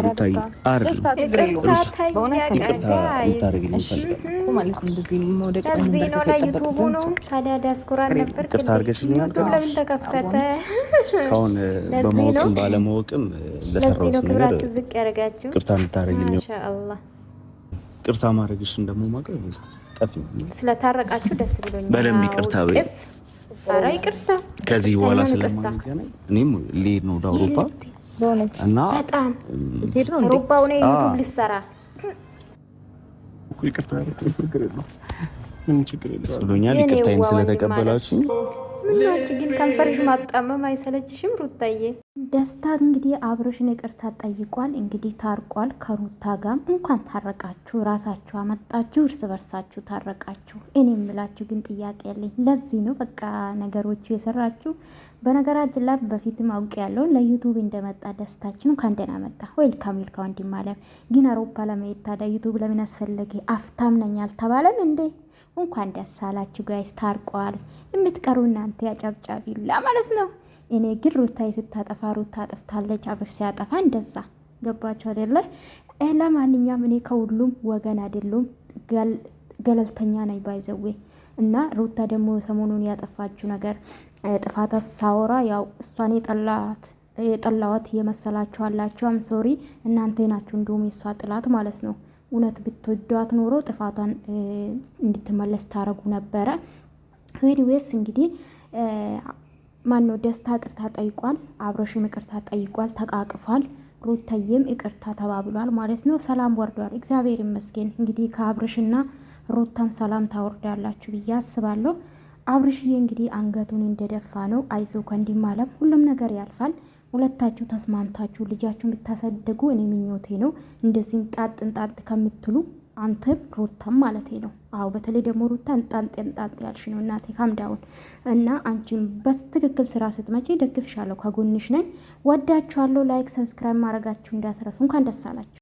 ሩታይ ደስታ ችግር የለውም። በእውነት ይቅርታ እንድታደርግልኝ እፈልጋለሁ ማለት እንደዚህ መውደቅ ለዚህ ነው ለዩቱቡ ነው። ታዲያ ዲያስፖራ ነበር ይቅርታ አድርገሽልኛል። ዩቱብ ለምን ተከፈተ? እስካሁን በማወቅም ባለማወቅም ለሰራሁት ነገር ዝቅ ያደርጋችሁ ይቅርታ እንድታደርግልኝ ማሻአላህ። ይቅርታ ማድረግሽን ደግሞ ማቅረብ ቀፍ ስለታረቃችሁ ደስ ብሎኛል። በደንብ ይቅርታ በይ። ኧረ ይቅርታ ከዚህ በኋላ ስለማንገናኝ እኔም ልሄድ ነው ወደ አውሮፓ እና በጣም አውሮፓው ነው ዩቱብ ሊሰራ ይቅርታ ችግር የለውም። ምን ችግር የለውም ብሎኛል። ይቅርታዬን ስለተቀበላችሁ ምናጭ ግን ከንፈርሽ ማጣመም አይሰለችሽም ሩታዬ? ደስታ እንግዲህ አብርሽን ይቅርታ ጠይቋል። እንግዲህ ታርቋል ከሩታ ጋር። እንኳን ታረቃችሁ፣ ራሳችሁ አመጣችሁ፣ እርስ በርሳችሁ ታረቃችሁ። እኔ የምላችሁ ግን ጥያቄ ያለኝ ለዚህ ነው በቃ ነገሮቹ የሰራችሁ። በነገራችን ላይ በፊትም አውቅ ያለውን ለዩቱብ እንደመጣ ደስታችን እንኳን ደህና መጣ። ዌልካም ዌልካም ወንድም አለም። ግን አውሮፓ ለመሄድ ታዲያ ዩቱብ ለምን አስፈለገ? አፍታም ነኝ አልተባለም እንዴ? እንኳን ደስ አላችሁ ጋይስ፣ ታርቋል። የምትቀሩ እናንተ ያጨብጫቢላ ማለት ነው። እኔ ግን ሩታዬ ስታጠፋ ሩታ አጥፍታለች፣ አብርሽ ሲያጠፋ እንደዛ ገባችሁ አይደለ? ለማንኛውም እኔ ከሁሉም ወገን አይደሉም ገለልተኛ ነኝ ባይዘዌ እና ሩታ ደግሞ ሰሞኑን ያጠፋችሁ ነገር ጥፋት ሳወራ ያው እሷን የጠላዋት የመሰላችሁ አላችሁ። አም ሶሪ እናንተ ናችሁ እንደውም የሷ ጥላት ማለት ነው። እውነት ብትወዷት ኖሮ ጥፋቷን እንድትመለስ ታረጉ ነበረ። ዌስ እንግዲህ ማነው ደስታ ይቅርታ ጠይቋል፣ አብርሽም ይቅርታ ጠይቋል፣ ተቃቅፏል፣ ሩታዬም ይቅርታ ተባብሏል ማለት ነው። ሰላም ወርዷል፣ እግዚአብሔር ይመስገን። እንግዲህ ከአብርሽና ሩታም ሰላም ታወርዳላችሁ ብዬ አስባለሁ። አብርሽዬ እንግዲህ አንገቱን እንደደፋ ነው። አይዞ ከንዲም አለም ሁሉም ነገር ያልፋል። ሁለታችሁ ተስማምታችሁ ልጃችሁን ብታሳደጉ እኔ ምኞቴ ነው። እንደዚህ እንጣጥ ከምትሉ አንተም ሩታም ማለት ነው። አዎ በተለይ ደግሞ ሩታ እንጣጥ ያልሽ ነው እናቴ ካምዳውን እና አንቺም በትክክል ስራ ስትመጪ ደግፍሻለሁ፣ ከጎንሽ ነኝ። ወዳችኋለሁ። ላይክ ሰብስክራይብ ማድረጋችሁ እንዳትረሱ። እንኳን ደስ አላችሁ።